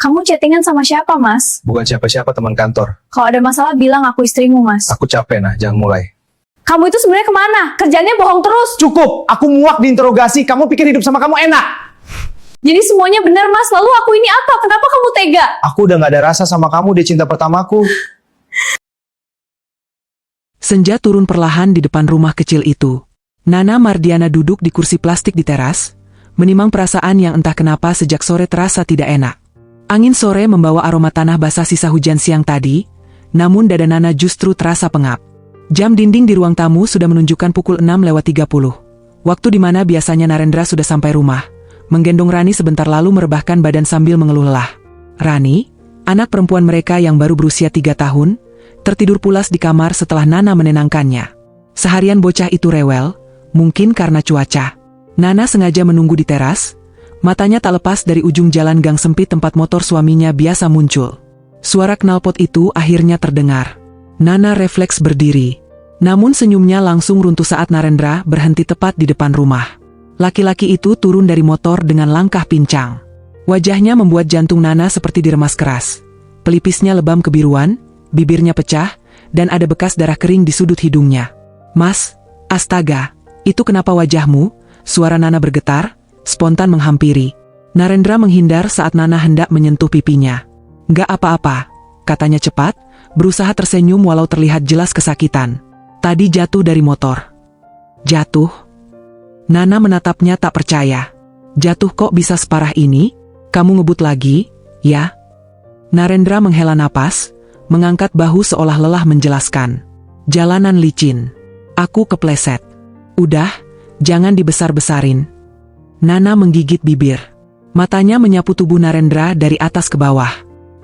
Kamu chattingan sama siapa, Mas? Bukan siapa-siapa, teman kantor. Kalau ada masalah bilang aku istrimu, Mas. Aku capek, nah, jangan mulai. Kamu itu sebenarnya kemana? Kerjanya bohong terus. Cukup, aku muak diinterogasi. Kamu pikir hidup sama kamu enak? Jadi semuanya benar, Mas. Lalu aku ini apa? Kenapa kamu tega? Aku udah gak ada rasa sama kamu, dia cinta pertamaku. Senja turun perlahan di depan rumah kecil itu. Nana Mardiana duduk di kursi plastik di teras, menimang perasaan yang entah kenapa sejak sore terasa tidak enak. Angin sore membawa aroma tanah basah sisa hujan siang tadi, namun dada Nana justru terasa pengap. Jam dinding di ruang tamu sudah menunjukkan pukul 6:30. Waktu di mana biasanya Narendra sudah sampai rumah, menggendong Rani sebentar lalu merebahkan badan sambil mengeluh lelah. Rani, anak perempuan mereka yang baru berusia 3 tahun, tertidur pulas di kamar setelah Nana menenangkannya. Seharian bocah itu rewel, mungkin karena cuaca. Nana sengaja menunggu di teras, matanya tak lepas dari ujung jalan gang sempit tempat motor suaminya biasa muncul. Suara knalpot itu akhirnya terdengar. Nana refleks berdiri. Namun senyumnya langsung runtuh saat Narendra berhenti tepat di depan rumah. Laki-laki itu turun dari motor dengan langkah pincang. Wajahnya membuat jantung Nana seperti diremas keras. Pelipisnya lebam kebiruan, bibirnya pecah, dan ada bekas darah kering di sudut hidungnya. "Mas, astaga, itu kenapa wajahmu?" Suara Nana bergetar, spontan menghampiri. Narendra menghindar saat Nana hendak menyentuh pipinya. "Nggak apa-apa," katanya cepat, berusaha tersenyum walau terlihat jelas kesakitan. "Tadi jatuh dari motor." "Jatuh?" Nana menatapnya tak percaya. "Jatuh kok bisa separah ini? Kamu ngebut lagi, ya?" Narendra menghela napas, mengangkat bahu seolah lelah menjelaskan. "Jalanan licin. Aku kepleset." "Udah, jangan dibesar-besarin." Nana menggigit bibir. Matanya menyapu tubuh Narendra dari atas ke bawah.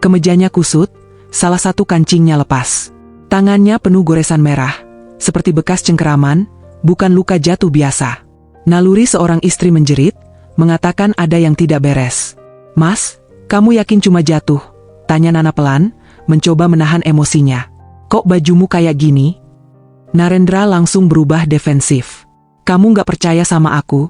Kemejanya kusut, salah satu kancingnya lepas. Tangannya penuh goresan merah, seperti bekas cengkeraman, bukan luka jatuh biasa. Naluri seorang istri menjerit, mengatakan ada yang tidak beres. "Mas, kamu yakin cuma jatuh?" tanya Nana pelan, mencoba menahan emosinya. "Kok bajumu kayak gini?" Narendra langsung berubah defensif. "Kamu gak percaya sama aku?"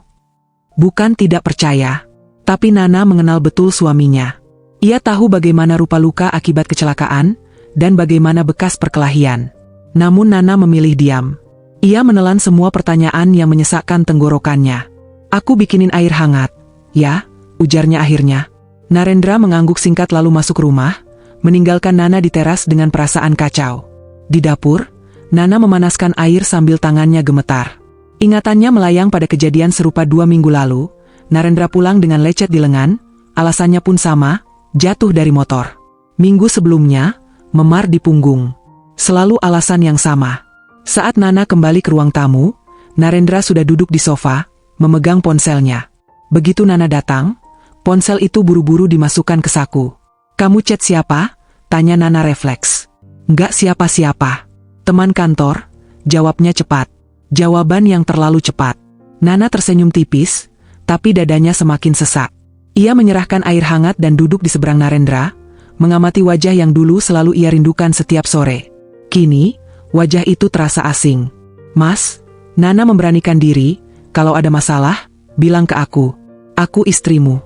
Bukan tidak percaya, tapi Nana mengenal betul suaminya. Ia tahu bagaimana rupa luka akibat kecelakaan, dan bagaimana bekas perkelahian. Namun Nana memilih diam. Ia menelan semua pertanyaan yang menyesakkan tenggorokannya. "Aku bikinin air hangat, ya?" ujarnya akhirnya. Narendra mengangguk singkat lalu masuk rumah, meninggalkan Nana di teras dengan perasaan kacau. Di dapur, Nana memanaskan air sambil tangannya gemetar. Ingatannya melayang pada kejadian serupa 2 minggu lalu. Narendra pulang dengan lecet di lengan, alasannya pun sama, jatuh dari motor. Minggu sebelumnya, memar di punggung. Selalu alasan yang sama. Saat Nana kembali ke ruang tamu, Narendra sudah duduk di sofa, memegang ponselnya. Begitu Nana datang, ponsel itu buru-buru dimasukkan ke saku. "Kamu chat siapa?" tanya Nana refleks. "Nggak siapa-siapa. Teman kantor," jawabnya cepat. Jawaban yang terlalu cepat. Nana tersenyum tipis, tapi dadanya semakin sesak. Ia menyerahkan air hangat dan duduk di seberang Narendra, mengamati wajah yang dulu selalu ia rindukan setiap sore. Kini, wajah itu terasa asing. "Mas," Nana memberanikan diri, "kalau ada masalah, bilang ke aku. Aku istrimu."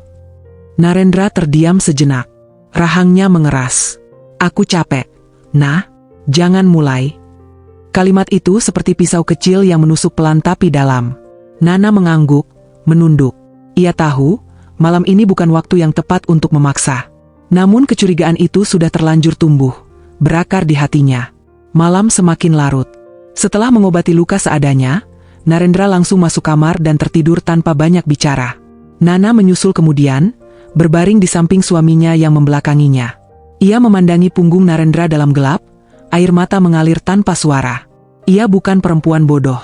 Narendra terdiam sejenak. Rahangnya mengeras. "Aku capek. Nah, jangan mulai." Kalimat itu seperti pisau kecil yang menusuk pelan tapi dalam. Nana mengangguk, menunduk. Ia tahu, malam ini bukan waktu yang tepat untuk memaksa. Namun kecurigaan itu sudah terlanjur tumbuh, berakar di hatinya. Malam semakin larut. Setelah mengobati luka seadanya, Narendra langsung masuk kamar dan tertidur tanpa banyak bicara. Nana menyusul kemudian, berbaring di samping suaminya yang membelakanginya. Ia memandangi punggung Narendra dalam gelap, air mata mengalir tanpa suara. Ia bukan perempuan bodoh.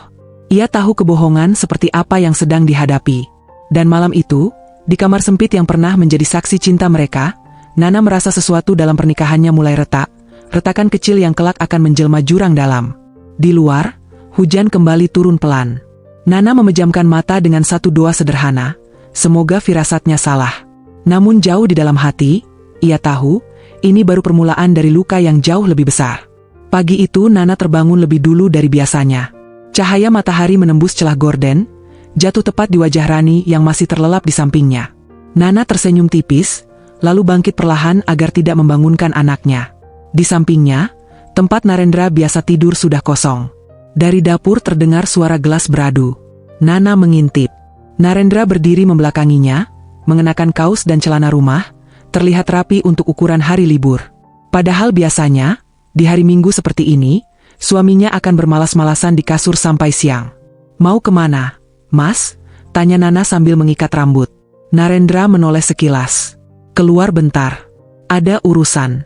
Ia tahu kebohongan seperti apa yang sedang dihadapi. Dan malam itu, di kamar sempit yang pernah menjadi saksi cinta mereka, Nana merasa sesuatu dalam pernikahannya mulai retak, retakan kecil yang kelak akan menjelma jurang dalam. Di luar, hujan kembali turun pelan. Nana memejamkan mata dengan satu doa sederhana, semoga firasatnya salah. Namun jauh di dalam hati, ia tahu, ini baru permulaan dari luka yang jauh lebih besar. Pagi itu Nana terbangun lebih dulu dari biasanya. Cahaya matahari menembus celah gorden, jatuh tepat di wajah Rani yang masih terlelap di sampingnya. Nana tersenyum tipis, lalu bangkit perlahan agar tidak membangunkan anaknya. Di sampingnya, tempat Narendra biasa tidur sudah kosong. Dari dapur terdengar suara gelas beradu. Nana mengintip. Narendra berdiri membelakanginya, mengenakan kaos dan celana rumah, terlihat rapi untuk ukuran hari libur. Padahal biasanya, di hari Minggu seperti ini, suaminya akan bermalas-malasan di kasur sampai siang. "Mau kemana, Mas?" tanya Nana sambil mengikat rambut. Narendra menoleh sekilas. "Keluar bentar. Ada urusan."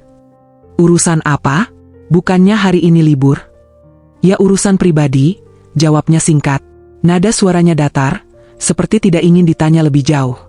"Urusan apa? Bukannya hari ini libur?" "Ya urusan pribadi," jawabnya singkat. Nada suaranya datar, seperti tidak ingin ditanya lebih jauh.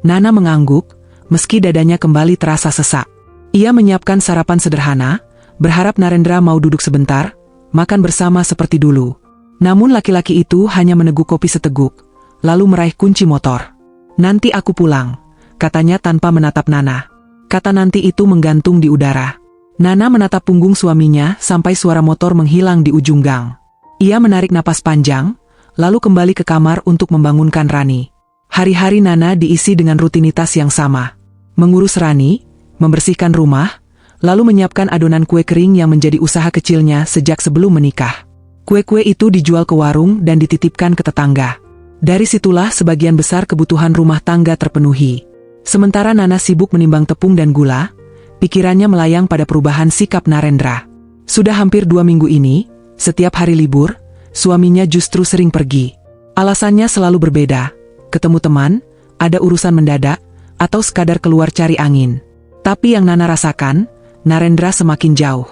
Nana mengangguk, meski dadanya kembali terasa sesak. Ia menyiapkan sarapan sederhana, berharap Narendra mau duduk sebentar, makan bersama seperti dulu. Namun laki-laki itu hanya meneguk kopi seteguk, lalu meraih kunci motor. "Nanti aku pulang," katanya tanpa menatap Nana. Kata nanti itu menggantung di udara. Nana menatap punggung suaminya sampai suara motor menghilang di ujung gang. Ia menarik napas panjang, lalu kembali ke kamar untuk membangunkan Rani. Hari-hari Nana diisi dengan rutinitas yang sama. Mengurus Rani, membersihkan rumah, lalu menyiapkan adonan kue kering yang menjadi usaha kecilnya sejak sebelum menikah. Kue-kue itu dijual ke warung dan dititipkan ke tetangga. Dari situlah sebagian besar kebutuhan rumah tangga terpenuhi. Sementara Nana sibuk menimbang tepung dan gula, pikirannya melayang pada perubahan sikap Narendra. Sudah hampir 2 minggu ini, setiap hari libur, suaminya justru sering pergi. Alasannya selalu berbeda, ketemu teman, ada urusan mendadak, atau sekadar keluar cari angin. Tapi yang Nana rasakan, Narendra semakin jauh.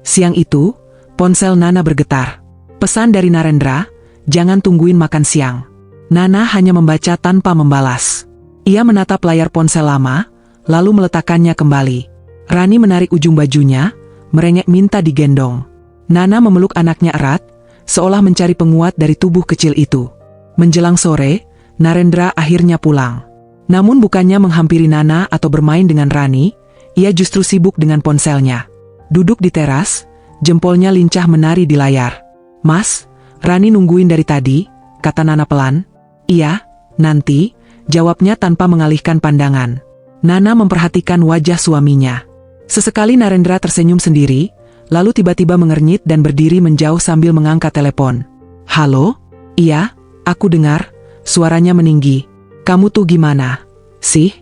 Siang itu, ponsel Nana bergetar. Pesan dari Narendra, "Jangan tungguin makan siang." Nana hanya membaca tanpa membalas. Ia menatap layar ponsel lama, lalu meletakkannya kembali. Rani menarik ujung bajunya, merengek minta digendong. Nana memeluk anaknya erat, seolah mencari penguat dari tubuh kecil itu. Menjelang sore, Narendra akhirnya pulang. Namun bukannya menghampiri Nana atau bermain dengan Rani, ia justru sibuk dengan ponselnya. Duduk di teras, jempolnya lincah menari di layar. "Mas, Rani nungguin dari tadi," kata Nana pelan. "Iya, nanti," jawabnya tanpa mengalihkan pandangan. Nana memperhatikan wajah suaminya. Sesekali Narendra tersenyum sendiri, lalu tiba-tiba mengernyit dan berdiri menjauh sambil mengangkat telepon. "Halo? Iya, aku dengar," suaranya meninggi. "Kamu tuh gimana sih?"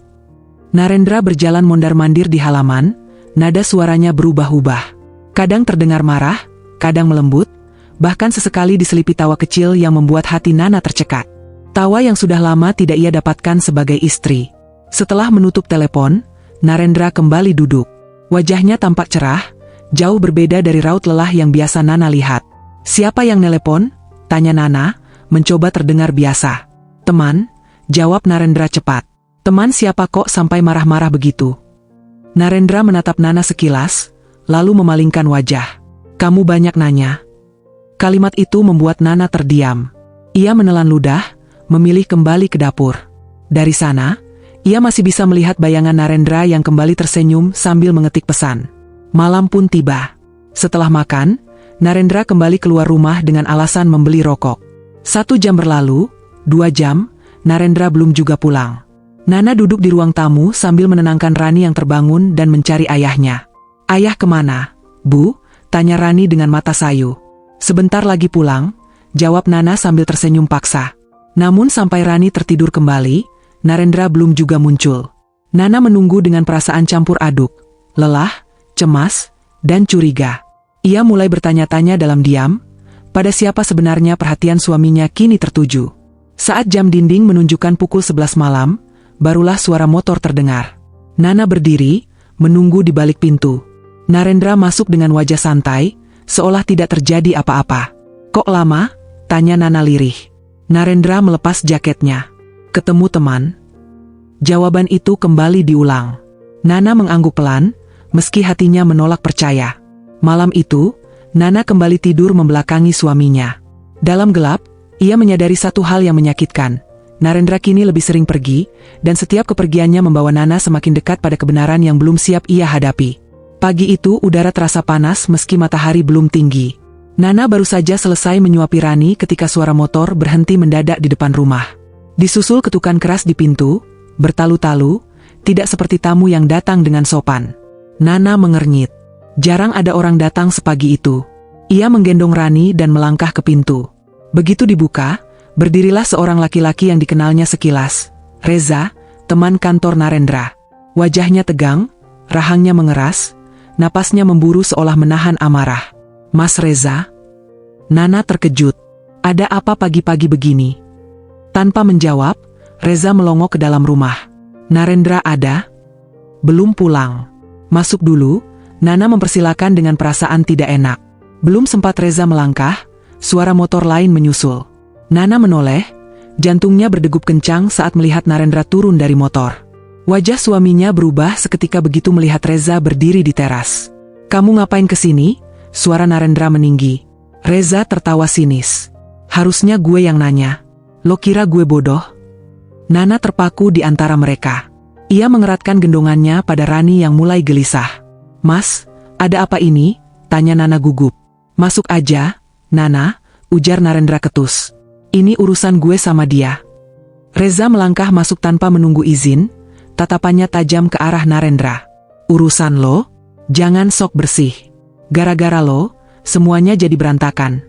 Narendra berjalan mondar-mandir di halaman, nada suaranya berubah-ubah. Kadang terdengar marah, kadang melembut, bahkan sesekali diselipi tawa kecil yang membuat hati Nana tercekat. Tawa yang sudah lama tidak ia dapatkan sebagai istri. Setelah menutup telepon, Narendra kembali duduk. Wajahnya tampak cerah, jauh berbeda dari raut lelah yang biasa Nana lihat. "Siapa yang nelepon?" tanya Nana, mencoba terdengar biasa. "Teman," jawab Narendra cepat. "Teman siapa kok sampai marah-marah begitu?" Narendra menatap Nana sekilas, lalu memalingkan wajah. "Kamu banyak nanya." Kalimat itu membuat Nana terdiam. Ia menelan ludah, memilih kembali ke dapur. Dari sana, ia masih bisa melihat bayangan Narendra yang kembali tersenyum sambil mengetik pesan. Malam pun tiba. Setelah makan, Narendra kembali keluar rumah dengan alasan membeli rokok. 1 jam berlalu, 2 jam, Narendra belum juga pulang. Nana duduk di ruang tamu sambil menenangkan Rani yang terbangun dan mencari ayahnya. "Ayah kemana, Bu?" tanya Rani dengan mata sayu. "Sebentar lagi pulang," jawab Nana sambil tersenyum paksa. Namun sampai Rani tertidur kembali, Narendra belum juga muncul. Nana menunggu dengan perasaan campur aduk, lelah, cemas, dan curiga. Ia mulai bertanya-tanya dalam diam, pada siapa sebenarnya perhatian suaminya kini tertuju. Saat jam dinding menunjukkan pukul 11 malam, barulah suara motor terdengar. Nana berdiri, menunggu di balik pintu. Narendra masuk dengan wajah santai, seolah tidak terjadi apa-apa. "Kok lama?" tanya Nana lirih. Narendra melepas jaketnya. "Ketemu teman." Jawaban itu kembali diulang. Nana mengangguk pelan, meski hatinya menolak percaya. Malam itu, Nana kembali tidur membelakangi suaminya. Dalam gelap, ia menyadari satu hal yang menyakitkan. Narendra kini lebih sering pergi, dan setiap kepergiannya membawa Nana semakin dekat pada kebenaran yang belum siap ia hadapi. Pagi itu udara terasa panas meski matahari belum tinggi. Nana baru saja selesai menyuapi Rani ketika suara motor berhenti mendadak di depan rumah. Disusul ketukan keras di pintu, bertalu-talu, tidak seperti tamu yang datang dengan sopan. Nana mengernyit. Jarang ada orang datang sepagi itu. Ia menggendong Rani dan melangkah ke pintu. Begitu dibuka, berdirilah seorang laki-laki yang dikenalnya sekilas. Reza, teman kantor Narendra. Wajahnya tegang, rahangnya mengeras, napasnya memburu seolah menahan amarah. Mas Reza? Nana terkejut. Ada apa pagi-pagi begini? Tanpa menjawab, Reza melongo ke dalam rumah. Narendra ada? Belum pulang. Masuk dulu. Nana mempersilakan dengan perasaan tidak enak. Belum sempat Reza melangkah, suara motor lain menyusul. Nana menoleh, jantungnya berdegup kencang saat melihat Narendra turun dari motor. Wajah suaminya berubah seketika begitu melihat Reza berdiri di teras. Kamu ngapain kesini? Suara Narendra meninggi. Reza tertawa sinis. Harusnya gue yang nanya. Lo kira gue bodoh? Nana terpaku di antara mereka. Ia mengeratkan gendongannya pada Rani yang mulai gelisah. Mas, ada apa ini? Tanya Nana gugup. Masuk aja, Nana, ujar Narendra ketus. Ini urusan gue sama dia. Reza melangkah masuk tanpa menunggu izin, tatapannya tajam ke arah Narendra. Urusan lo? Jangan sok bersih. Gara-gara lo, semuanya jadi berantakan.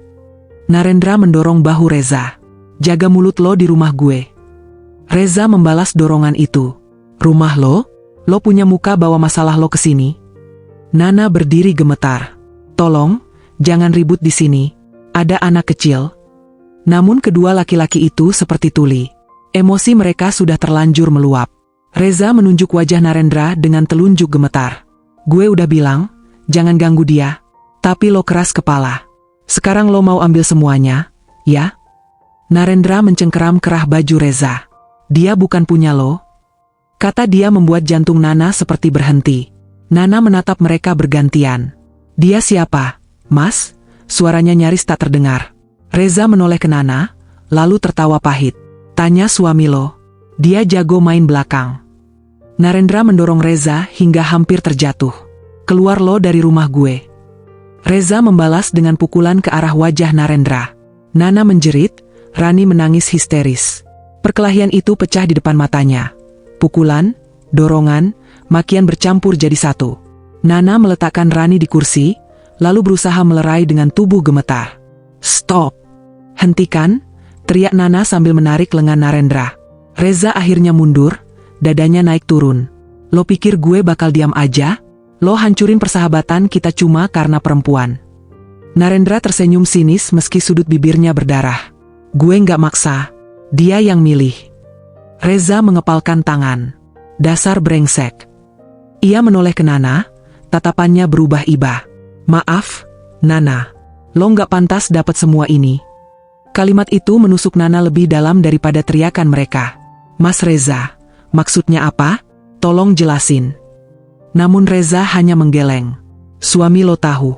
Narendra mendorong bahu Reza. Jaga mulut lo di rumah gue. Reza membalas dorongan itu. Rumah lo? Lo punya muka bawa masalah lo ke sini? Nana berdiri gemetar. Tolong, jangan ribut di sini. Ada anak kecil. Namun kedua laki-laki itu seperti tuli. Emosi mereka sudah terlanjur meluap. Reza menunjuk wajah Narendra dengan telunjuk gemetar. Gue udah bilang, jangan ganggu dia. Tapi lo keras kepala. Sekarang lo mau ambil semuanya, ya? Narendra mencengkeram kerah baju Reza. Dia bukan punya lo. Kata dia membuat jantung Nana seperti berhenti. Nana menatap mereka bergantian. Dia siapa, Mas? Suaranya nyaris tak terdengar. Reza menoleh ke Nana, lalu tertawa pahit. Tanya suami lo. Dia jago main belakang. Narendra mendorong Reza hingga hampir terjatuh. Keluar lo dari rumah gue. Reza membalas dengan pukulan ke arah wajah Narendra. Nana menjerit, Rani menangis histeris. Perkelahian itu pecah di depan matanya. Pukulan, dorongan, makian bercampur jadi satu. Nana meletakkan Rani di kursi, lalu berusaha melerai dengan tubuh gemetar. Stop! Hentikan! Teriak Nana sambil menarik lengan Narendra. Reza akhirnya mundur, dadanya naik turun. Lo pikir gue bakal diam aja? Lo hancurin persahabatan kita cuma karena perempuan. Narendra tersenyum sinis meski sudut bibirnya berdarah. Gue nggak maksa, dia yang milih. Reza mengepalkan tangan. Dasar brengsek. Ia menoleh ke Nana, tatapannya berubah iba. Maaf, Nana. Lo nggak pantas dapat semua ini. Kalimat itu menusuk Nana lebih dalam daripada teriakan mereka. Mas Reza, maksudnya apa? Tolong jelasin. Namun Reza hanya menggeleng. Suami lo tahu.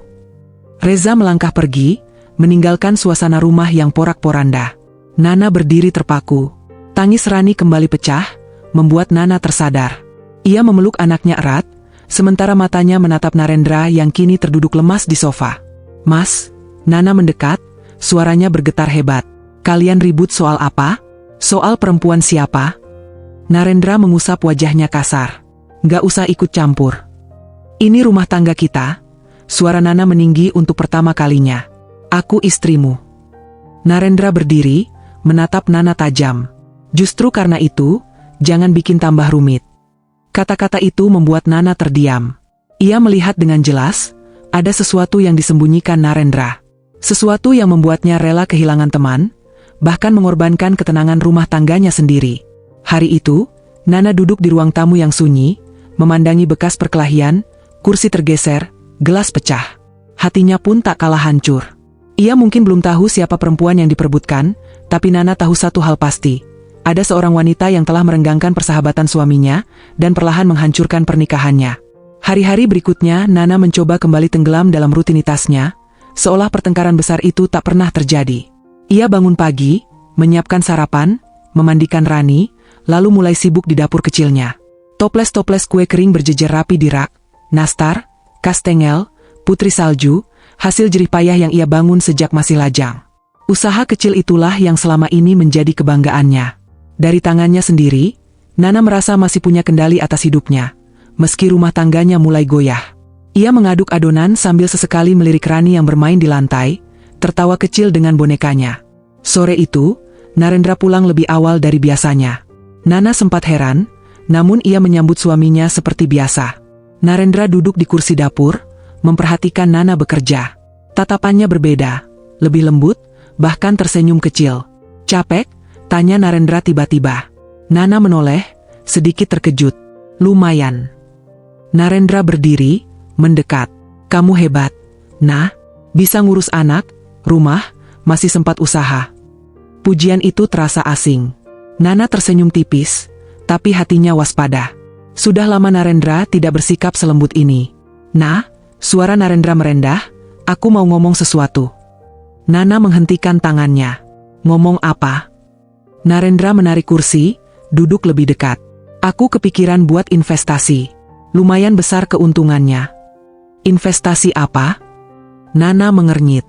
Reza melangkah pergi, meninggalkan suasana rumah yang porak-poranda. Nana berdiri terpaku. Tangis Rani kembali pecah, membuat Nana tersadar. Ia memeluk anaknya erat, sementara matanya menatap Narendra yang kini terduduk lemas di sofa. Mas, Nana mendekat, suaranya bergetar hebat. Kalian ribut soal apa? Soal perempuan siapa? Narendra mengusap wajahnya kasar. Gak usah ikut campur. Ini rumah tangga kita. Suara Nana meninggi untuk pertama kalinya. Aku istrimu. Narendra berdiri, menatap Nana tajam. Justru karena itu, jangan bikin tambah rumit. Kata-kata itu membuat Nana terdiam. Ia melihat dengan jelas, ada sesuatu yang disembunyikan Narendra. Sesuatu yang membuatnya rela kehilangan teman, bahkan mengorbankan ketenangan rumah tangganya sendiri. Hari itu, Nana duduk di ruang tamu yang sunyi, memandangi bekas perkelahian, kursi tergeser, gelas pecah. Hatinya pun tak kalah hancur. Ia mungkin belum tahu siapa perempuan yang diperebutkan, tapi Nana tahu satu hal pasti. Ada seorang wanita yang telah merenggangkan persahabatan suaminya, dan perlahan menghancurkan pernikahannya. Hari-hari berikutnya, Nana mencoba kembali tenggelam dalam rutinitasnya, seolah pertengkaran besar itu tak pernah terjadi. Ia bangun pagi, menyiapkan sarapan, memandikan Rani, lalu mulai sibuk di dapur kecilnya. Toples-toples kue kering berjejer rapi di rak, nastar, kastengel, putri salju, hasil jerih payah yang ia bangun sejak masih lajang. Usaha kecil itulah yang selama ini menjadi kebanggaannya. Dari tangannya sendiri, Nana merasa masih punya kendali atas hidupnya, meski rumah tangganya mulai goyah. Ia mengaduk adonan sambil sesekali melirik Rani yang bermain di lantai, tertawa kecil dengan bonekanya. Sore itu, Narendra pulang lebih awal dari biasanya. Nana sempat heran, namun ia menyambut suaminya seperti biasa. Narendra duduk di kursi dapur, memperhatikan Nana bekerja. Tatapannya berbeda, lebih lembut, bahkan tersenyum kecil. "Capek?" tanya Narendra tiba-tiba. Nana menoleh, sedikit terkejut. "Lumayan." Narendra berdiri, mendekat. "Kamu hebat, Nah. Bisa ngurus anak, rumah, masih sempat usaha." Pujian itu terasa asing. Nana tersenyum tipis, tapi hatinya waspada. Sudah lama Narendra tidak bersikap selembut ini. "Nah," suara Narendra merendah, "aku mau ngomong sesuatu." Nana menghentikan tangannya. "Ngomong apa?" Narendra menarik kursi, duduk lebih dekat. "Aku kepikiran buat investasi. Lumayan besar keuntungannya." "Investasi apa?" Nana mengernyit.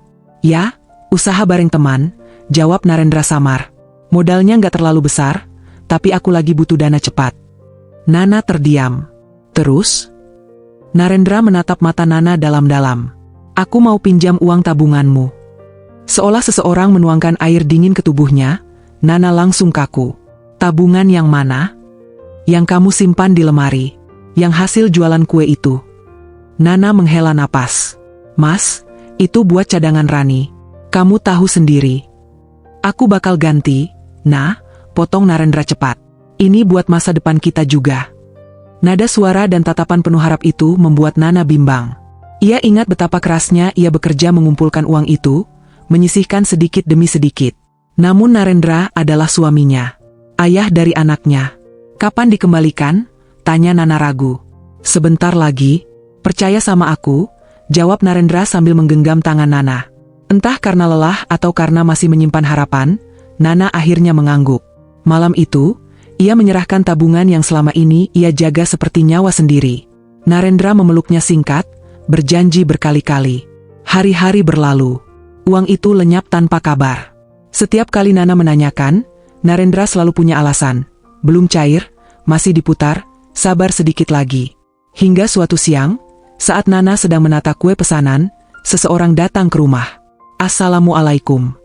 "Ya, usaha bareng teman," jawab Narendra samar. "Modalnya nggak terlalu besar, tapi aku lagi butuh dana cepat." Nana terdiam. "Terus?" Narendra menatap mata Nana dalam-dalam. "Aku mau pinjam uang tabunganmu." Seolah seseorang menuangkan air dingin ke tubuhnya, Nana langsung kaku. "Tabungan yang mana?" "Yang kamu simpan di lemari. Yang hasil jualan kue itu." Nana menghela napas. "Mas, itu buat cadangan Rani. Kamu tahu sendiri." "Aku bakal ganti, Nah," potong Narendra cepat. "Ini buat masa depan kita juga." Nada suara dan tatapan penuh harap itu membuat Nana bimbang. Ia ingat betapa kerasnya ia bekerja mengumpulkan uang itu, menyisihkan sedikit demi sedikit. Namun Narendra adalah suaminya, ayah dari anaknya. "Kapan dikembalikan?" tanya Nana ragu. "Sebentar lagi, percaya sama aku," jawab Narendra sambil menggenggam tangan Nana. Entah karena lelah atau karena masih menyimpan harapan, Nana akhirnya mengangguk. Malam itu, ia menyerahkan tabungan yang selama ini ia jaga seperti nyawa sendiri. Narendra memeluknya singkat, berjanji berkali-kali. Hari-hari berlalu. Uang itu lenyap tanpa kabar. Setiap kali Nana menanyakan, Narendra selalu punya alasan. "Belum cair, masih diputar, sabar sedikit lagi." Hingga suatu siang, saat Nana sedang menata kue pesanan, seseorang datang ke rumah. "Assalamualaikum."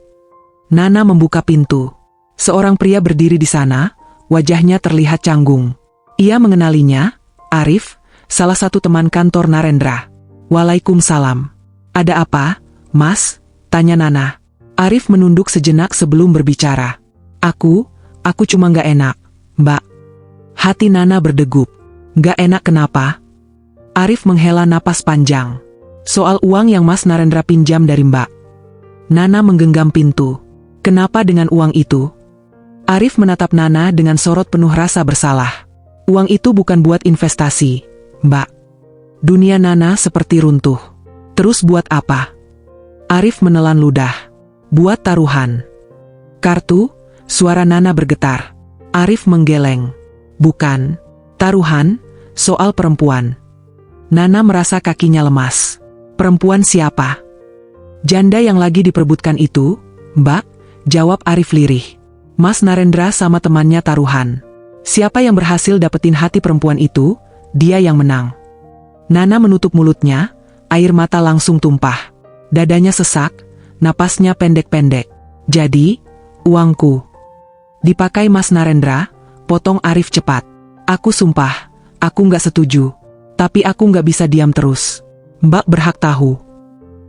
Nana membuka pintu. Seorang pria berdiri di sana, wajahnya terlihat canggung. Ia mengenalinya, Arif, salah satu teman kantor Narendra. "Waalaikumsalam." "Ada apa, Mas?" tanya Nana. Arif menunduk sejenak sebelum berbicara. Aku cuma nggak enak, Mbak." Hati Nana berdegup. "Nggak enak kenapa?" Arif menghela napas panjang. "Soal uang yang Mas Narendra pinjam dari Mbak." Nana menggenggam pintu. "Kenapa dengan uang itu?" Arif menatap Nana dengan sorot penuh rasa bersalah. "Uang itu bukan buat investasi, Mbak." Dunia Nana seperti runtuh. "Terus buat apa?" Arif menelan ludah. "Buat taruhan." "Kartu?" suara Nana bergetar. Arif menggeleng. "Bukan. Taruhan, soal perempuan." Nana merasa kakinya lemas. "Perempuan siapa?" "Janda yang lagi diperebutkan itu, Mbak," jawab Arif lirih. "Mas Narendra sama temannya taruhan. Siapa yang berhasil dapetin hati perempuan itu, dia yang menang." Nana menutup mulutnya, air mata langsung tumpah. Dadanya sesak, napasnya pendek-pendek. "Jadi, uangku dipakai Mas Narendra?" potong Arif cepat. "Aku sumpah, aku nggak setuju. Tapi aku nggak bisa diam terus. Mbak berhak tahu."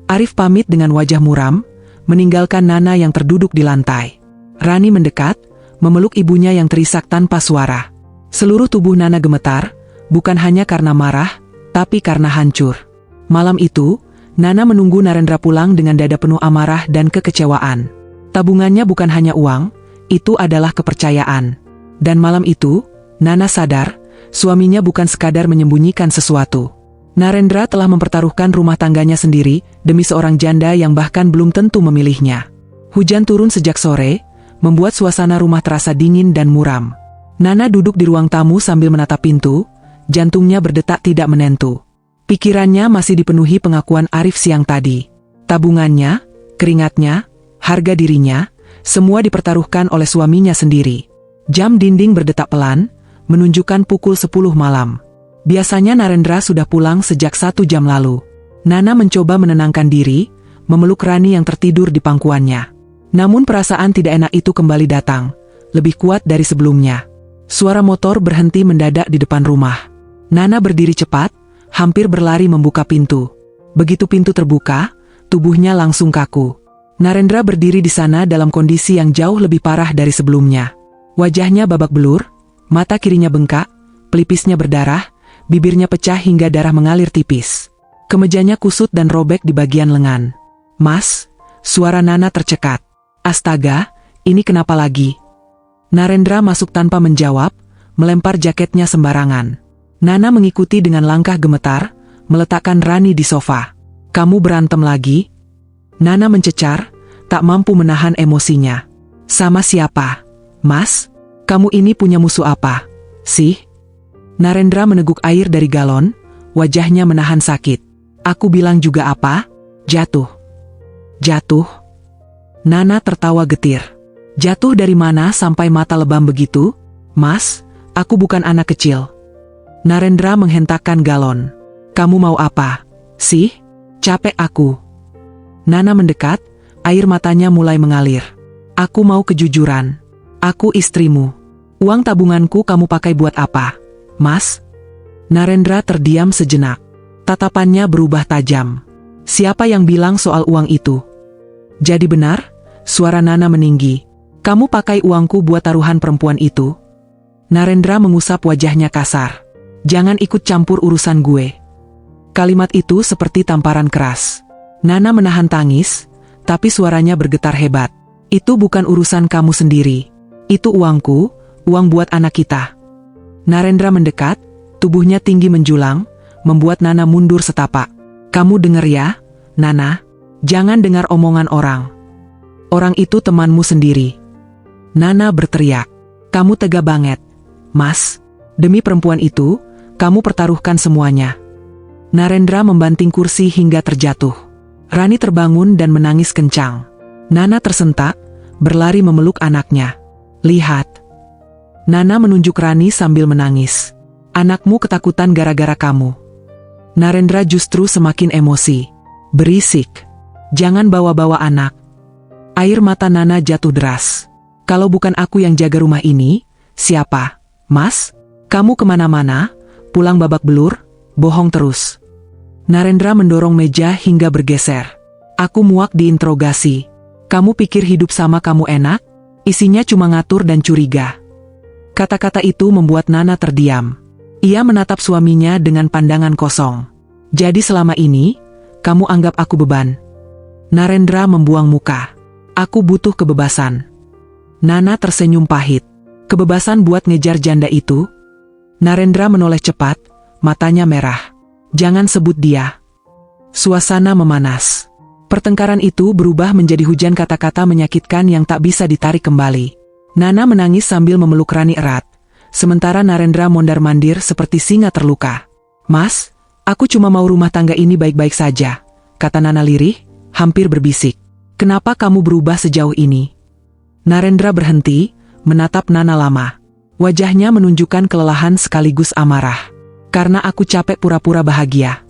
Arif pamit dengan wajah muram, meninggalkan Nana yang terduduk di lantai. Rani mendekat, memeluk ibunya yang terisak tanpa suara. Seluruh tubuh Nana gemetar, bukan hanya karena marah, tapi karena hancur. Malam itu, Nana menunggu Narendra pulang dengan dada penuh amarah dan kekecewaan. Tabungannya bukan hanya uang, itu adalah kepercayaan. Dan malam itu, Nana sadar, suaminya bukan sekadar menyembunyikan sesuatu. Narendra telah mempertaruhkan rumah tangganya sendiri demi seorang janda yang bahkan belum tentu memilihnya. Hujan turun sejak sore, membuat suasana rumah terasa dingin dan muram. Nana duduk di ruang tamu sambil menatap pintu, jantungnya berdetak tidak menentu. Pikirannya masih dipenuhi pengakuan Arif siang tadi. Tabungannya, keringatnya, harga dirinya, semua dipertaruhkan oleh suaminya sendiri. Jam dinding berdetak pelan, menunjukkan pukul 10 malam. Biasanya Narendra sudah pulang sejak 1 jam lalu. Nana mencoba menenangkan diri, memeluk Rani yang tertidur di pangkuannya. Namun perasaan tidak enak itu kembali datang, lebih kuat dari sebelumnya. Suara motor berhenti mendadak di depan rumah. Nana berdiri cepat, hampir berlari membuka pintu. Begitu pintu terbuka, tubuhnya langsung kaku. Narendra berdiri di sana dalam kondisi yang jauh lebih parah dari sebelumnya. Wajahnya babak belur, mata kirinya bengkak, pelipisnya berdarah, bibirnya pecah hingga darah mengalir tipis. Kemejanya kusut dan robek di bagian lengan. "Mas," suara Nana tercekat. "Astaga, ini kenapa lagi?" Narendra masuk tanpa menjawab, melempar jaketnya sembarangan. Nana mengikuti dengan langkah gemetar, meletakkan Rani di sofa. "Kamu berantem lagi?" Nana mencecar, tak mampu menahan emosinya. "Sama siapa? Mas, kamu ini punya musuh apa sih?" Narendra meneguk air dari galon, wajahnya menahan sakit. "Aku bilang juga apa? Jatuh." "Jatuh?" Nana tertawa getir. "Jatuh dari mana sampai mata lebam begitu? Mas, aku bukan anak kecil." Narendra menghentakkan galon. "Kamu mau apa sih? Capek aku." Nana mendekat, air matanya mulai mengalir. "Aku mau kejujuran. Aku istrimu. Uang tabunganku kamu pakai buat apa, Mas?" Narendra terdiam sejenak. Tatapannya berubah tajam. "Siapa yang bilang soal uang itu?" "Jadi benar?" Suara Nana meninggi. "Kamu pakai uangku buat taruhan perempuan itu?" Narendra mengusap wajahnya kasar. "Jangan ikut campur urusan gue." Kalimat itu seperti tamparan keras. Nana menahan tangis, tapi suaranya bergetar hebat. "Itu bukan urusan kamu sendiri. Itu uangku, uang buat anak kita." Narendra mendekat, tubuhnya tinggi menjulang, membuat Nana mundur setapak. "Kamu dengar ya, Nana? Jangan dengar omongan orang. Orang itu temanmu sendiri." Nana berteriak. "Kamu tega banget, Mas. Demi perempuan itu, kamu pertaruhkan semuanya." Narendra membanting kursi hingga terjatuh. Rani terbangun dan menangis kencang. Nana tersentak, berlari memeluk anaknya. "Lihat." Nana menunjuk Rani sambil menangis. "Anakmu ketakutan gara-gara kamu." Narendra justru semakin emosi. "Berisik. Jangan bawa-bawa anak." Air mata Nana jatuh deras. "Kalau bukan aku yang jaga rumah ini, siapa? Mas? Kamu kemana-mana, pulang babak belur, bohong terus." Narendra mendorong meja hingga bergeser. "Aku muak diinterogasi. Kamu pikir hidup sama kamu enak? Isinya cuma ngatur dan curiga." Kata-kata itu membuat Nana terdiam. Ia menatap suaminya dengan pandangan kosong. "Jadi selama ini, kamu anggap aku beban?" Narendra membuang muka. "Aku butuh kebebasan." Nana tersenyum pahit. "Kebebasan buat ngejar janda itu?" Narendra menoleh cepat, matanya merah. "Jangan sebut dia." Suasana memanas. Pertengkaran itu berubah menjadi hujan kata-kata menyakitkan yang tak bisa ditarik kembali. Nana menangis sambil memeluk Rani erat. Sementara Narendra mondar-mandir seperti singa terluka. "Mas, aku cuma mau rumah tangga ini baik-baik saja," kata Nana lirih, hampir berbisik. "Kenapa kamu berubah sejauh ini?" Narendra berhenti, menatap Nana lama. Wajahnya menunjukkan kelelahan sekaligus amarah. "Karena aku capek pura-pura bahagia."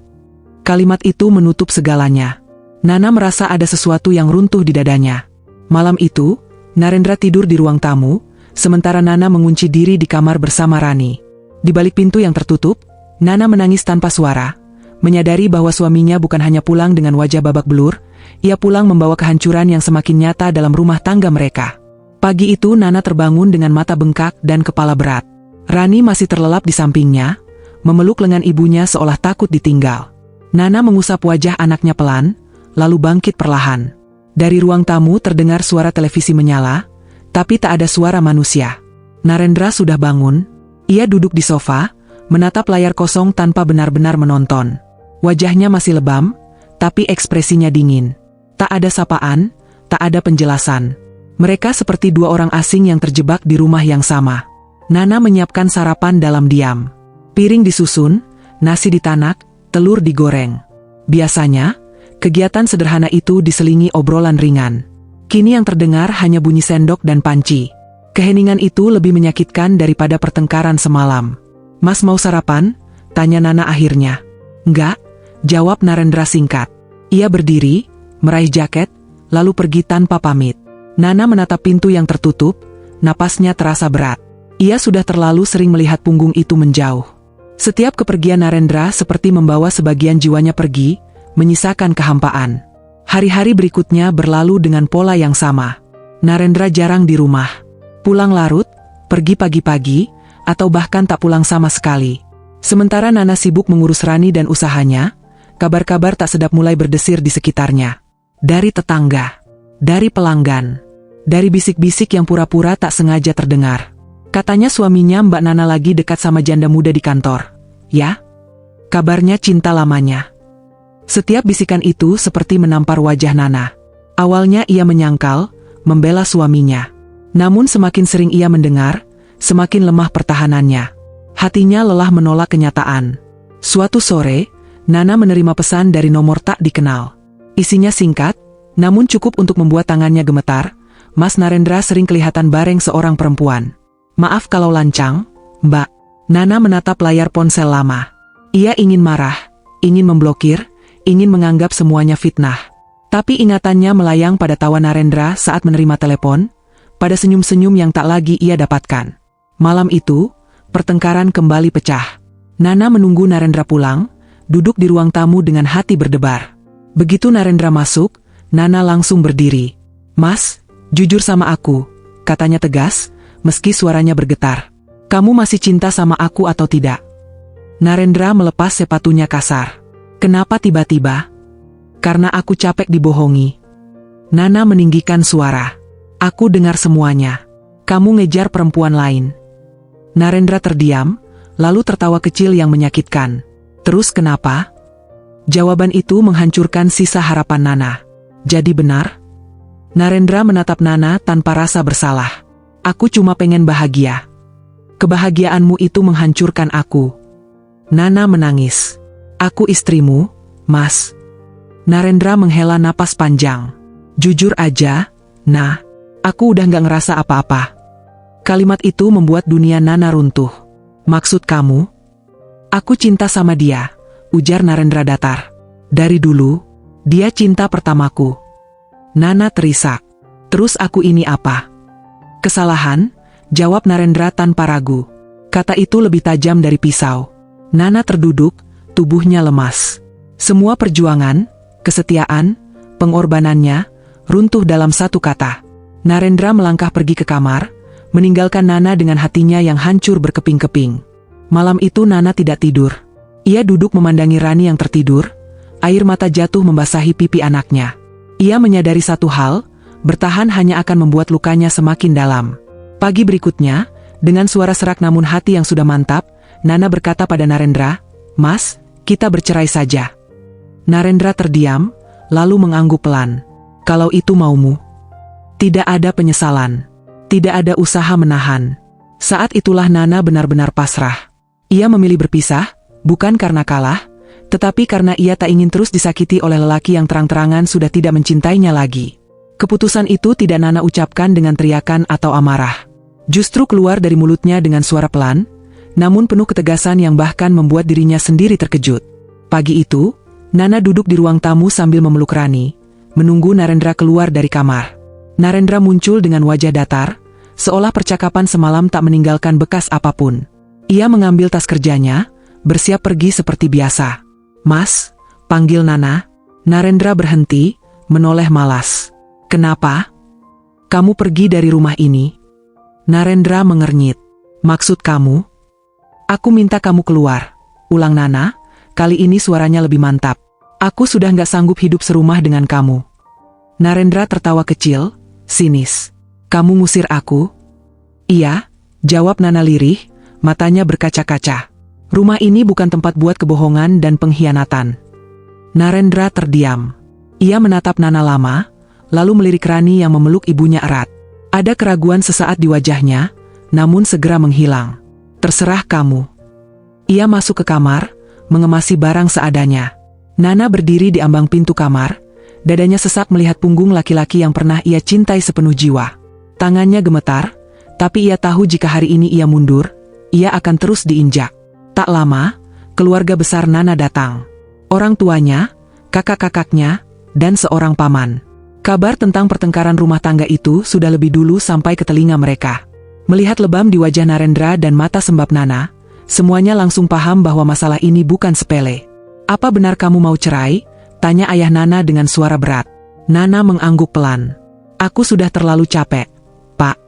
Kalimat itu menutup segalanya. Nana merasa ada sesuatu yang runtuh di dadanya. Malam itu, Narendra tidur di ruang tamu, sementara Nana mengunci diri di kamar bersama Rani. Di balik pintu yang tertutup, Nana menangis tanpa suara, menyadari bahwa suaminya bukan hanya pulang dengan wajah babak belur, ia pulang membawa kehancuran yang semakin nyata dalam rumah tangga mereka. Pagi itu Nana terbangun dengan mata bengkak dan kepala berat. Rani masih terlelap di sampingnya, memeluk lengan ibunya seolah takut ditinggal. Nana mengusap wajah anaknya pelan, lalu bangkit perlahan. Dari ruang tamu terdengar suara televisi menyala, tapi tak ada suara manusia. Narendra sudah bangun. Ia duduk di sofa, menatap layar kosong tanpa benar-benar menonton. Wajahnya masih lebam, tapi ekspresinya dingin. Tak ada sapaan, tak ada penjelasan. Mereka seperti dua orang asing yang terjebak di rumah yang sama. Nana menyiapkan sarapan dalam diam. Piring disusun, nasi ditanak, telur digoreng. Biasanya, kegiatan sederhana itu diselingi obrolan ringan. Kini yang terdengar hanya bunyi sendok dan panci. Keheningan itu lebih menyakitkan daripada pertengkaran semalam. "Mas mau sarapan?" tanya Nana akhirnya. "Enggak," jawab Narendra singkat. Ia berdiri, meraih jaket, lalu pergi tanpa pamit. Nana menatap pintu yang tertutup, napasnya terasa berat. Ia sudah terlalu sering melihat punggung itu menjauh. Setiap kepergian Narendra seperti membawa sebagian jiwanya pergi, menyisakan kehampaan. Hari-hari berikutnya berlalu dengan pola yang sama. Narendra jarang di rumah. Pulang larut, pergi pagi-pagi, atau bahkan tak pulang sama sekali. Sementara Nana sibuk mengurus Rani dan usahanya, kabar-kabar tak sedap mulai berdesir di sekitarnya. Dari tetangga, dari pelanggan, dari bisik-bisik yang pura-pura tak sengaja terdengar. Katanya suaminya Mbak Nana lagi dekat sama janda muda di kantor. Ya? Kabarnya cinta lamanya. Setiap bisikan itu seperti menampar wajah Nana. Awalnya ia menyangkal, membela suaminya. Namun semakin sering ia mendengar, semakin lemah pertahanannya. Hatinya lelah menolak kenyataan. Suatu sore, Nana menerima pesan dari nomor tak dikenal. Isinya singkat, namun cukup untuk membuat tangannya gemetar. "Mas Narendra sering kelihatan bareng seorang perempuan. Maaf kalau lancang, Mbak." Nana menatap layar ponsel lama. Ia ingin marah, ingin memblokir, ingin menganggap semuanya fitnah. Tapi ingatannya melayang pada tawa Narendra saat menerima telepon, pada senyum-senyum yang tak lagi ia dapatkan. Malam itu, pertengkaran kembali pecah. Nana menunggu Narendra pulang, duduk di ruang tamu dengan hati berdebar. Begitu Narendra masuk, Nana langsung berdiri. "Mas, jujur sama aku," katanya tegas, meski suaranya bergetar. "Kamu masih cinta sama aku atau tidak?" Narendra melepas sepatunya kasar. "Kenapa tiba-tiba?" "Karena aku capek dibohongi." Nana meninggikan suara. "Aku dengar semuanya. Kamu ngejar perempuan lain." Narendra terdiam, lalu tertawa kecil yang menyakitkan. "Terus kenapa?" Jawaban itu menghancurkan sisa harapan Nana. "Jadi benar?" Narendra menatap Nana tanpa rasa bersalah. "Aku cuma pengen bahagia. Kebahagiaanmu itu menghancurkan aku." Nana menangis. "Aku istrimu, Mas." Narendra menghela napas panjang. "Jujur aja, Nah, aku udah gak ngerasa apa-apa." Kalimat itu membuat dunia Nana runtuh. "Maksud kamu?" "Aku cinta sama dia," ujar Narendra datar. "Dari dulu, dia cinta pertamaku." Nana terisak. "Terus aku ini apa?" "Kesalahan," jawab Narendra tanpa ragu. Kata itu lebih tajam dari pisau. Nana terduduk, tubuhnya lemas. Semua perjuangan, kesetiaan, pengorbanannya, runtuh dalam satu kata. Narendra melangkah pergi ke kamar, meninggalkan Nana dengan hatinya yang hancur berkeping-keping. Malam itu Nana tidak tidur. Ia duduk memandangi Rani yang tertidur, air mata jatuh membasahi pipi anaknya. Ia menyadari satu hal, bertahan hanya akan membuat lukanya semakin dalam. Pagi berikutnya, dengan suara serak namun hati yang sudah mantap, Nana berkata pada Narendra, "Mas, kita bercerai saja." Narendra terdiam, lalu mengangguk pelan. "Kalau itu maumu." Tidak ada penyesalan. Tidak ada usaha menahan. Saat itulah Nana benar-benar pasrah. Ia memilih berpisah, bukan karena kalah, tetapi karena ia tak ingin terus disakiti oleh lelaki yang terang-terangan sudah tidak mencintainya lagi. Keputusan itu tidak Nana ucapkan dengan teriakan atau amarah. Justru keluar dari mulutnya dengan suara pelan, namun penuh ketegasan yang bahkan membuat dirinya sendiri terkejut. Pagi itu, Nana duduk di ruang tamu sambil memeluk Rani, menunggu Narendra keluar dari kamar. Narendra muncul dengan wajah datar, seolah percakapan semalam tak meninggalkan bekas apapun. Ia mengambil tas kerjanya, bersiap pergi seperti biasa. "Mas," panggil Nana. Narendra berhenti, menoleh malas. "Kenapa? Kamu pergi dari rumah ini?" Narendra mengernyit. "Maksud kamu?" "Aku minta kamu keluar," ulang Nana, kali ini suaranya lebih mantap. "Aku sudah gak sanggup hidup serumah dengan kamu." Narendra tertawa kecil, sinis. "Kamu ngusir aku?" "Iya," jawab Nana lirih, matanya berkaca-kaca. "Rumah ini bukan tempat buat kebohongan dan pengkhianatan." Narendra terdiam. Ia menatap Nana lama, lalu melirik Rani yang memeluk ibunya erat. Ada keraguan sesaat di wajahnya, namun segera menghilang. "Terserah kamu." Ia masuk ke kamar, mengemasi barang seadanya. Nana berdiri di ambang pintu kamar, dadanya sesak melihat punggung laki-laki yang pernah ia cintai sepenuh jiwa. Tangannya gemetar, Tapi ia tahu jika hari ini ia mundur, ia akan terus diinjak. Tak lama, keluarga besar Nana datang. Orang tuanya, kakak-kakaknya, dan seorang paman. Kabar tentang pertengkaran rumah tangga itu sudah lebih dulu sampai ke telinga mereka. Melihat lebam di wajah Narendra dan mata sembab Nana, semuanya langsung paham bahwa masalah ini bukan sepele. "Apa benar kamu mau cerai?" tanya ayah Nana dengan suara berat. Nana mengangguk pelan. "Aku sudah terlalu capek, Pak."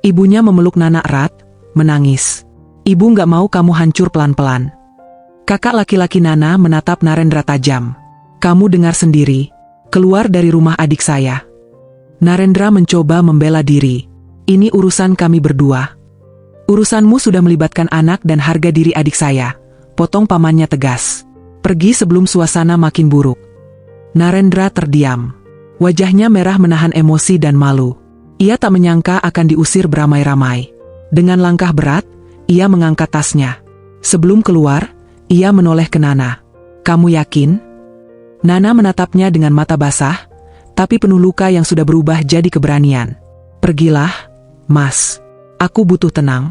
Ibunya memeluk Nana erat, menangis. "Ibu nggak mau kamu hancur pelan-pelan." Kakak laki-laki Nana menatap Narendra tajam. "Kamu dengar sendiri, keluar dari rumah adik saya." Narendra mencoba membela diri. "Ini urusan kami berdua. Urusanmu sudah melibatkan anak dan harga diri adik saya," potong pamannya tegas. "Pergi sebelum suasana makin buruk." Narendra terdiam. Wajahnya merah menahan emosi dan malu. Ia tak menyangka akan diusir beramai-ramai. Dengan langkah berat, ia mengangkat tasnya. Sebelum keluar, ia menoleh ke Nana. "Kamu yakin?" Nana menatapnya dengan mata basah, tapi penuh luka yang sudah berubah jadi keberanian. "Pergilah, Mas. Aku butuh tenang."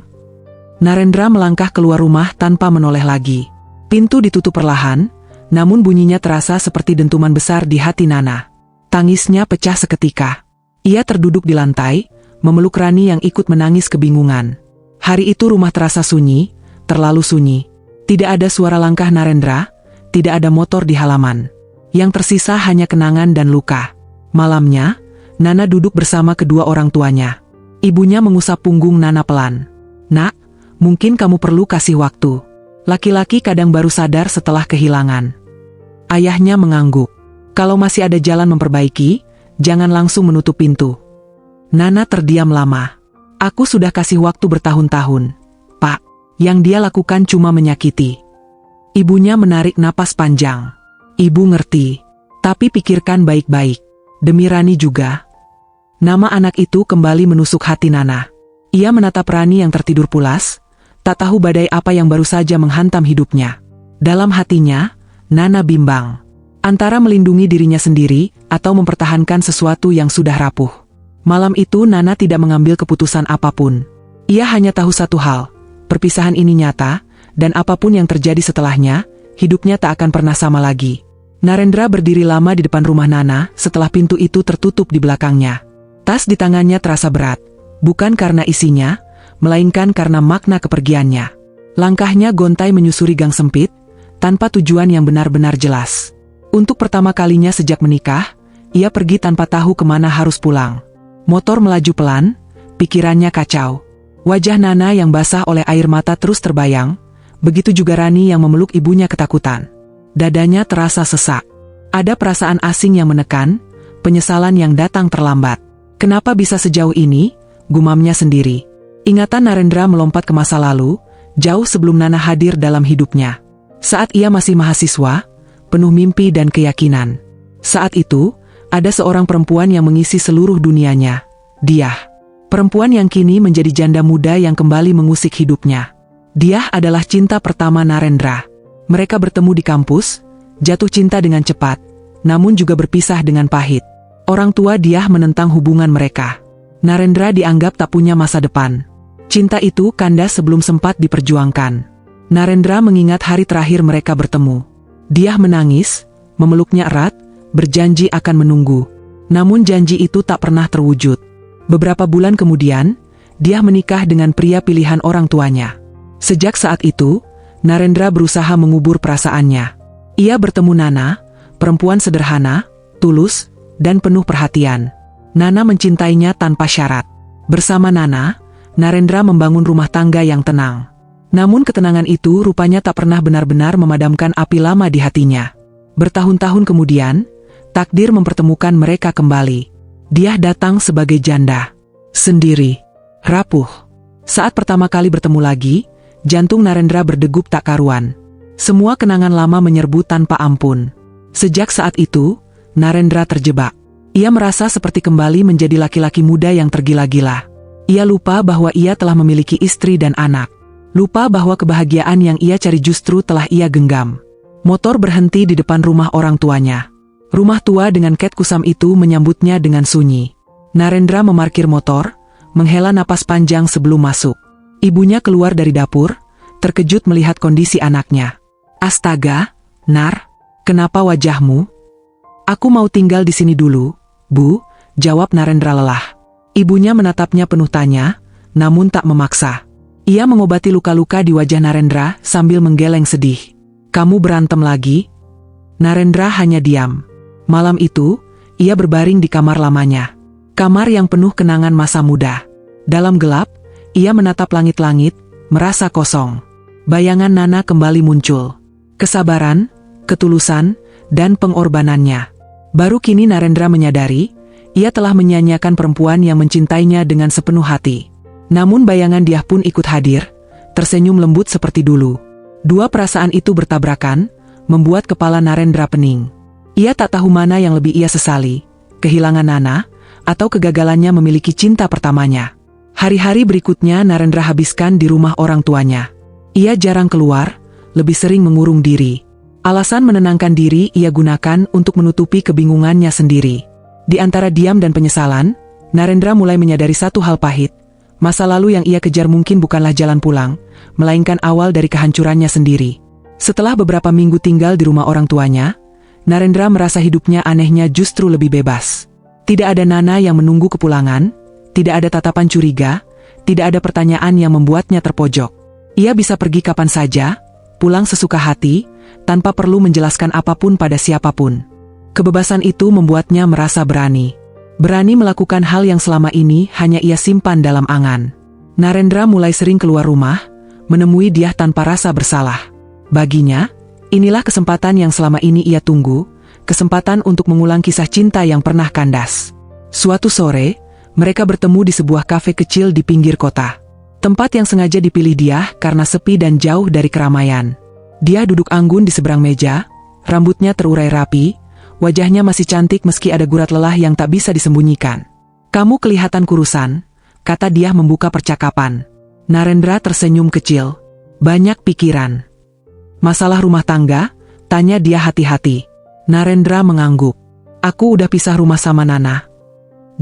Narendra melangkah keluar rumah tanpa menoleh lagi. Pintu ditutup perlahan, namun bunyinya terasa seperti dentuman besar di hati Nana. Tangisnya pecah seketika. Ia terduduk di lantai, memeluk Rani yang ikut menangis kebingungan. Hari itu rumah terasa sunyi, terlalu sunyi. Tidak ada suara langkah Narendra, tidak ada motor di halaman. Yang tersisa hanya kenangan dan luka. Malamnya, Nana duduk bersama kedua orang tuanya. Ibunya mengusap punggung Nana pelan. "Nak, mungkin kamu perlu kasih waktu." Laki-laki kadang baru sadar setelah kehilangan. Ayahnya mengangguk. "Kalau masih ada jalan memperbaiki, jangan langsung menutup pintu." Nana terdiam lama. "Aku sudah kasih waktu bertahun-tahun, Pak." Yang dia lakukan cuma menyakiti. Ibunya menarik napas panjang. "Ibu ngerti, tapi pikirkan baik-baik. Demi Rani juga." Nama anak itu kembali menusuk hati Nana. Ia menatap Rani yang tertidur pulas, tak tahu badai apa yang baru saja menghantam hidupnya. Dalam hatinya, Nana bimbang. Antara melindungi dirinya sendiri, atau mempertahankan sesuatu yang sudah rapuh. Malam itu Nana tidak mengambil keputusan apapun. Ia hanya tahu satu hal, perpisahan ini nyata, dan apapun yang terjadi setelahnya, hidupnya tak akan pernah sama lagi. Narendra berdiri lama di depan rumah Nana setelah pintu itu tertutup di belakangnya. Tas di tangannya terasa berat, bukan karena isinya, melainkan karena makna kepergiannya. Langkahnya gontai menyusuri gang sempit, tanpa tujuan yang benar-benar jelas. Untuk pertama kalinya sejak menikah, ia pergi tanpa tahu kemana harus pulang. Motor melaju pelan, pikirannya kacau. Wajah Nana yang basah oleh air mata terus terbayang, begitu juga Rani yang memeluk ibunya ketakutan. Dadanya terasa sesak. Ada perasaan asing yang menekan, penyesalan yang datang terlambat. Kenapa bisa sejauh ini? Gumamnya sendiri. Ingatan Narendra melompat ke masa lalu, jauh sebelum Nana hadir dalam hidupnya. Saat ia masih mahasiswa, penuh mimpi dan keyakinan. Saat itu, ada seorang perempuan yang mengisi seluruh dunianya. Dia. Perempuan yang kini menjadi janda muda yang kembali mengusik hidupnya. Dia adalah cinta pertama Narendra. Mereka bertemu di kampus, jatuh cinta dengan cepat, namun juga berpisah dengan pahit. Orang tua dia menentang hubungan mereka. Narendra dianggap tak punya masa depan. Cinta itu kandas sebelum sempat diperjuangkan. Narendra mengingat hari terakhir mereka bertemu. Dia menangis, memeluknya erat, berjanji akan menunggu. Namun janji itu tak pernah terwujud. Beberapa bulan kemudian, dia menikah dengan pria pilihan orang tuanya. Sejak saat itu, Narendra berusaha mengubur perasaannya. Ia bertemu Nana, perempuan sederhana, tulus, dan penuh perhatian. Nana mencintainya tanpa syarat. Bersama Nana, Narendra membangun rumah tangga yang tenang. Namun ketenangan itu rupanya tak pernah benar-benar memadamkan api lama di hatinya. Bertahun-tahun kemudian, takdir mempertemukan mereka kembali. Dia datang sebagai janda. Sendiri. Rapuh. Saat pertama kali bertemu lagi, jantung Narendra berdegup tak karuan. Semua kenangan lama menyerbu tanpa ampun. Sejak saat itu, Narendra terjebak. Ia merasa seperti kembali menjadi laki-laki muda yang tergila-gila. Ia lupa bahwa ia telah memiliki istri dan anak. Lupa bahwa kebahagiaan yang ia cari justru telah ia genggam. Motor berhenti di depan rumah orang tuanya. Rumah tua dengan ket kusam itu menyambutnya dengan sunyi. Narendra memarkir motor, menghela napas panjang sebelum masuk. Ibunya keluar dari dapur, terkejut melihat kondisi anaknya. Astaga, Nar, kenapa wajahmu? Aku mau tinggal di sini dulu, Bu, jawab Narendra lelah. Ibunya menatapnya penuh tanya, namun tak memaksa. Ia mengobati luka-luka di wajah Narendra sambil menggeleng sedih. Kamu berantem lagi? Narendra hanya diam. Malam itu, ia berbaring di kamar lamanya. Kamar yang penuh kenangan masa muda. Dalam gelap, ia menatap langit-langit, merasa kosong. Bayangan Nana kembali muncul. Kesabaran, ketulusan, dan pengorbanannya. Baru kini Narendra menyadari, ia telah menyanyiakan perempuan yang mencintainya dengan sepenuh hati. Namun bayangan dia pun ikut hadir, tersenyum lembut seperti dulu. Dua perasaan itu bertabrakan, membuat kepala Narendra pening. Ia tak tahu mana yang lebih ia sesali, kehilangan Nana, atau kegagalannya memiliki cinta pertamanya. Hari-hari berikutnya Narendra habiskan di rumah orang tuanya. Ia jarang keluar, lebih sering mengurung diri. Alasan menenangkan diri ia gunakan untuk menutupi kebingungannya sendiri. Di antara diam dan penyesalan, Narendra mulai menyadari satu hal pahit. Masa lalu yang ia kejar mungkin bukanlah jalan pulang, melainkan awal dari kehancurannya sendiri. Setelah beberapa minggu tinggal di rumah orang tuanya, Narendra merasa hidupnya anehnya justru lebih bebas. Tidak ada Nana yang menunggu kepulangan, tidak ada tatapan curiga, tidak ada pertanyaan yang membuatnya terpojok. Ia bisa pergi kapan saja, pulang sesuka hati, tanpa perlu menjelaskan apapun pada siapapun. Kebebasan itu membuatnya merasa berani. Berani melakukan hal yang selama ini hanya ia simpan dalam angan. Narendra mulai sering keluar rumah, menemui dia tanpa rasa bersalah. Baginya, inilah kesempatan yang selama ini ia tunggu, kesempatan untuk mengulang kisah cinta yang pernah kandas. Suatu sore, mereka bertemu di sebuah kafe kecil di pinggir kota. Tempat yang sengaja dipilih dia karena sepi dan jauh dari keramaian. Dia duduk anggun di seberang meja, rambutnya terurai rapi, wajahnya masih cantik meski ada gurat lelah yang tak bisa disembunyikan. Kamu kelihatan kurusan, kata dia membuka percakapan. Narendra tersenyum kecil. Banyak pikiran. Masalah rumah tangga? Tanya dia hati-hati. Narendra mengangguk. Aku udah pisah rumah sama Nana.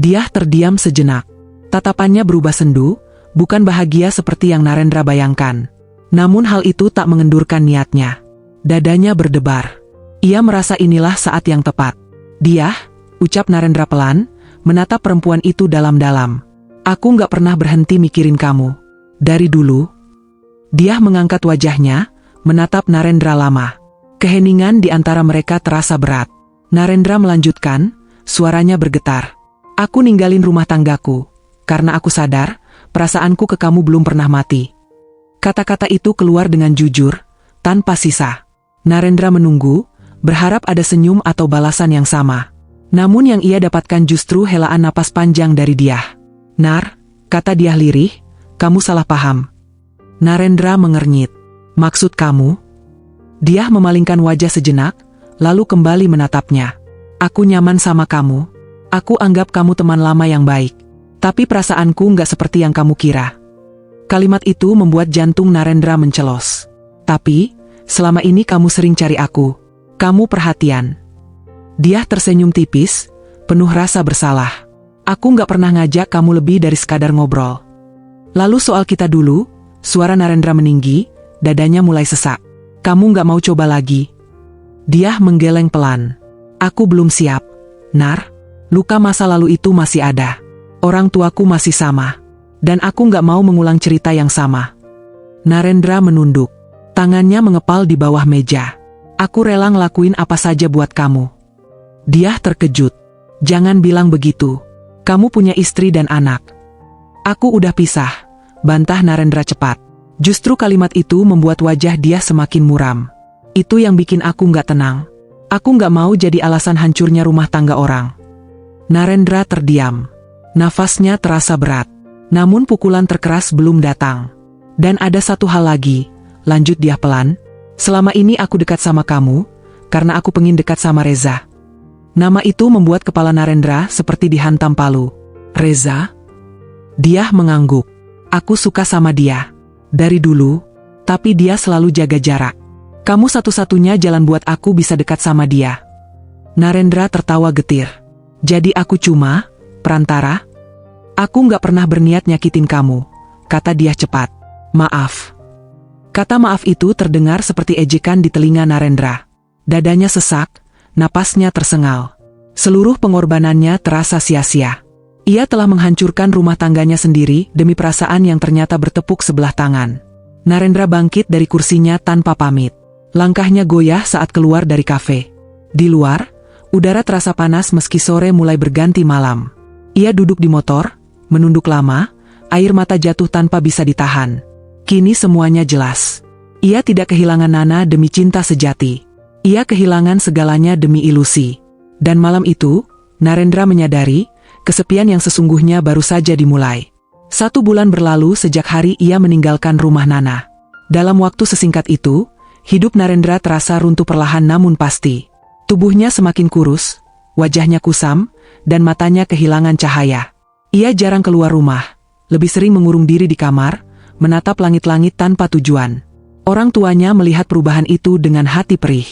Dia terdiam sejenak. Tatapannya berubah sendu, bukan bahagia seperti yang Narendra bayangkan. Namun hal itu tak mengendurkan niatnya. Dadanya berdebar. Ia merasa inilah saat yang tepat. Dia, ucap Narendra pelan, menatap perempuan itu dalam-dalam. Aku gak pernah berhenti mikirin kamu. Dari dulu. Dia mengangkat wajahnya, menatap Narendra lama. Keheningan di antara mereka terasa berat. Narendra melanjutkan, suaranya bergetar. Aku ninggalin rumah tanggaku, karena aku sadar, perasaanku ke kamu belum pernah mati. Kata-kata itu keluar dengan jujur, tanpa sisa. Narendra menunggu, berharap ada senyum atau balasan yang sama. Namun yang ia dapatkan justru helaan napas panjang dari dia. Nar, kata dia lirih, kamu salah paham. Narendra mengernyit. Maksud kamu? Dia memalingkan wajah sejenak, lalu kembali menatapnya. Aku nyaman sama kamu. Aku anggap kamu teman lama yang baik. Tapi perasaanku nggak seperti yang kamu kira. Kalimat itu membuat jantung Narendra mencelos. Tapi, selama ini kamu sering cari aku. Kamu perhatian. Dia tersenyum tipis, penuh rasa bersalah. Aku nggak pernah ngajak kamu lebih dari sekadar ngobrol. Lalu soal kita dulu, suara Narendra meninggi, dadanya mulai sesak. Kamu nggak mau coba lagi? Dia menggeleng pelan. Aku belum siap, Nar. Luka masa lalu itu masih ada. Orang tuaku masih sama. Dan aku nggak mau mengulang cerita yang sama. Narendra menunduk. Tangannya mengepal di bawah meja. Aku rela ngelakuin apa saja buat kamu. Dia terkejut. Jangan bilang begitu. Kamu punya istri dan anak. Aku udah pisah, bantah Narendra cepat. Justru kalimat itu membuat wajah dia semakin muram. Itu yang bikin aku nggak tenang. Aku nggak mau jadi alasan hancurnya rumah tangga orang. Narendra terdiam. Nafasnya terasa berat. Namun pukulan terkeras belum datang. Dan ada satu hal lagi, lanjut dia pelan. Selama ini aku dekat sama kamu, karena aku pengen dekat sama Reza. Nama itu membuat kepala Narendra seperti dihantam palu. Reza? Dia mengangguk. Aku suka sama dia. Dari dulu, tapi dia selalu jaga jarak. Kamu satu-satunya jalan buat aku bisa dekat sama dia. Narendra tertawa getir. Jadi aku cuma perantara? Aku nggak pernah berniat nyakitin kamu, kata dia cepat. Maaf. Kata maaf itu terdengar seperti ejekan di telinga Narendra. Dadanya sesak, napasnya tersengal. Seluruh pengorbanannya terasa sia-sia. Ia telah menghancurkan rumah tangganya sendiri demi perasaan yang ternyata bertepuk sebelah tangan. Narendra bangkit dari kursinya tanpa pamit. Langkahnya goyah saat keluar dari kafe. Di luar, udara terasa panas meski sore mulai berganti malam. Ia duduk di motor, menunduk lama, air mata jatuh tanpa bisa ditahan. Kini semuanya jelas. Ia tidak kehilangan Nana demi cinta sejati. Ia kehilangan segalanya demi ilusi. Dan malam itu, Narendra menyadari, kesepian yang sesungguhnya baru saja dimulai. 1 bulan berlalu sejak hari ia meninggalkan rumah Nana. Dalam waktu sesingkat itu, hidup Narendra terasa runtuh perlahan namun pasti. Tubuhnya semakin kurus, wajahnya kusam, dan matanya kehilangan cahaya. Ia jarang keluar rumah, lebih sering mengurung diri di kamar, menatap langit-langit tanpa tujuan. Orang tuanya melihat perubahan itu dengan hati perih.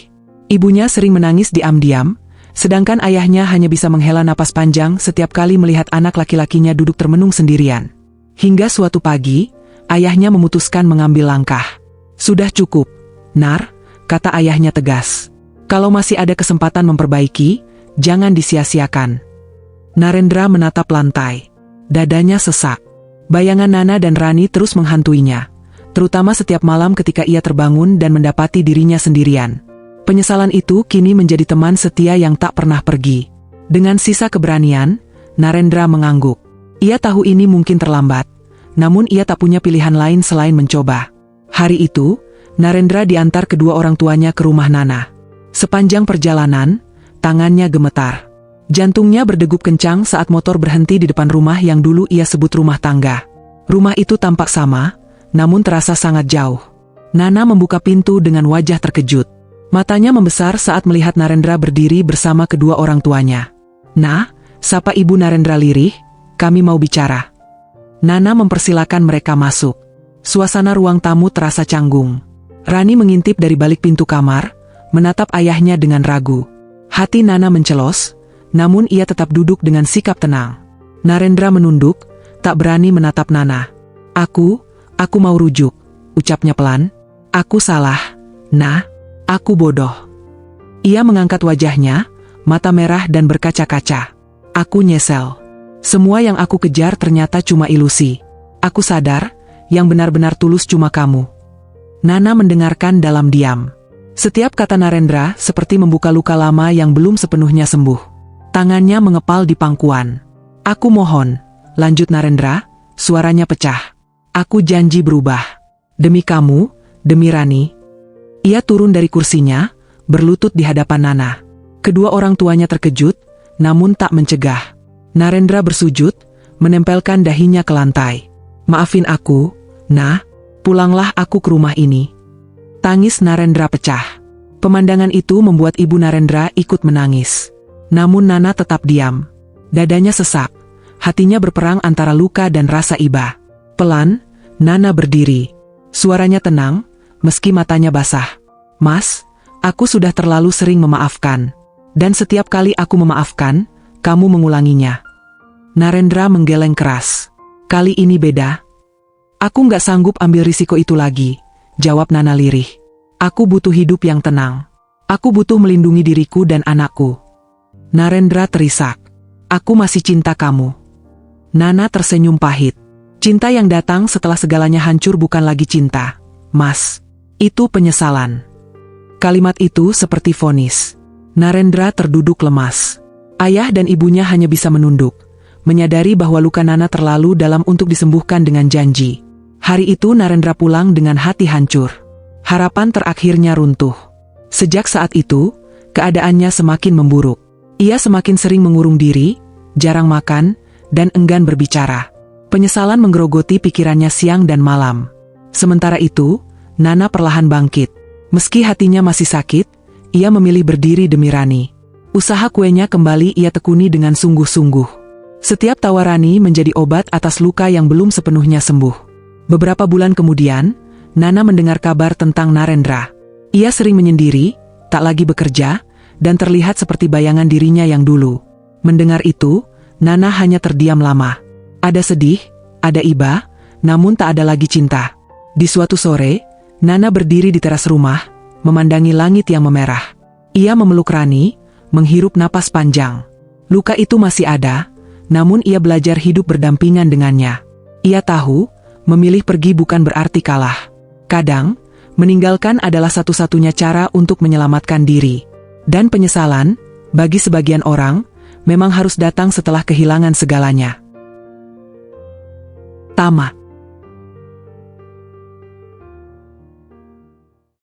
Ibunya sering menangis diam-diam, sedangkan ayahnya hanya bisa menghela napas panjang setiap kali melihat anak laki-lakinya duduk termenung sendirian. Hingga suatu pagi, ayahnya memutuskan mengambil langkah. Sudah cukup, Nar, kata ayahnya tegas. Kalau masih ada kesempatan memperbaiki, jangan disia-siakan. Narendra menatap lantai. Dadanya sesak. Bayangan Nana dan Rani terus menghantuinya. Terutama setiap malam ketika ia terbangun dan mendapati dirinya sendirian. Penyesalan itu kini menjadi teman setia yang tak pernah pergi. Dengan sisa keberanian, Narendra mengangguk. Ia tahu ini mungkin terlambat, namun ia tak punya pilihan lain selain mencoba. Hari itu, Narendra diantar kedua orang tuanya ke rumah Nana. Sepanjang perjalanan, tangannya gemetar. Jantungnya berdegup kencang saat motor berhenti di depan rumah yang dulu ia sebut rumah tangga. Rumah itu tampak sama, namun terasa sangat jauh. Nana membuka pintu dengan wajah terkejut. Matanya membesar saat melihat Narendra berdiri bersama kedua orang tuanya. Nah, sapa ibu Narendra lirih, kami mau bicara. Nana mempersilakan mereka masuk. Suasana ruang tamu terasa canggung. Rani mengintip dari balik pintu kamar, menatap ayahnya dengan ragu. Hati Nana mencelos, namun ia tetap duduk dengan sikap tenang. Narendra menunduk, tak berani menatap Nana. Aku mau rujuk, ucapnya pelan. Aku salah, Nah, aku bodoh. Ia mengangkat wajahnya, mata merah dan berkaca-kaca. Aku nyesel. Semua yang aku kejar ternyata cuma ilusi. Aku sadar, yang benar-benar tulus cuma kamu. Nana mendengarkan dalam diam. Setiap kata Narendra seperti membuka luka lama yang belum sepenuhnya sembuh. Tangannya mengepal di pangkuan. Aku mohon, lanjut Narendra, suaranya pecah. Aku janji berubah. Demi kamu, demi Rani. Ia turun dari kursinya, berlutut di hadapan Nana. Kedua orang tuanya terkejut, namun tak mencegah. Narendra bersujud, menempelkan dahinya ke lantai. Maafin aku, Nah, pulanglah aku ke rumah ini. Tangis Narendra pecah. Pemandangan itu membuat ibu Narendra ikut menangis. Namun Nana tetap diam. Dadanya sesak, hatinya berperang antara luka dan rasa iba. Pelan, Nana berdiri. Suaranya tenang, meski matanya basah. Mas, aku sudah terlalu sering memaafkan. Dan setiap kali aku memaafkan, kamu mengulanginya. Narendra menggeleng keras. Kali ini beda. Aku nggak sanggup ambil risiko itu lagi, jawab Nana lirih. Aku butuh hidup yang tenang. Aku butuh melindungi diriku dan anakku. Narendra terisak. Aku masih cinta kamu. Nana tersenyum pahit. Cinta yang datang setelah segalanya hancur bukan lagi cinta, Mas. Itu penyesalan. Kalimat itu seperti vonis. Narendra terduduk lemas. Ayah dan ibunya hanya bisa menunduk, menyadari bahwa luka Nana terlalu dalam untuk disembuhkan dengan janji. Hari itu Narendra pulang dengan hati hancur. Harapan terakhirnya runtuh. Sejak saat itu, keadaannya semakin memburuk. Ia semakin sering mengurung diri, jarang makan, dan enggan berbicara. Penyesalan menggerogoti pikirannya siang dan malam. Sementara itu, Nana perlahan bangkit. Meski hatinya masih sakit, ia memilih berdiri demi Rani. Usaha kuenya kembali ia tekuni dengan sungguh-sungguh. Setiap tawa Rani menjadi obat atas luka yang belum sepenuhnya sembuh. Beberapa bulan kemudian, Nana mendengar kabar tentang Narendra. Ia sering menyendiri, tak lagi bekerja, dan terlihat seperti bayangan dirinya yang dulu. Mendengar itu, Nana hanya terdiam lama. Ada sedih, ada iba, namun tak ada lagi cinta. Di suatu sore, Nana berdiri di teras rumah, memandangi langit yang memerah. Ia memeluk Rani, menghirup napas panjang. Luka itu masih ada, namun ia belajar hidup berdampingan dengannya. Ia tahu, memilih pergi bukan berarti kalah. Kadang, meninggalkan adalah satu-satunya cara untuk menyelamatkan diri. Dan penyesalan, bagi sebagian orang, memang harus datang setelah kehilangan segalanya. Tamat.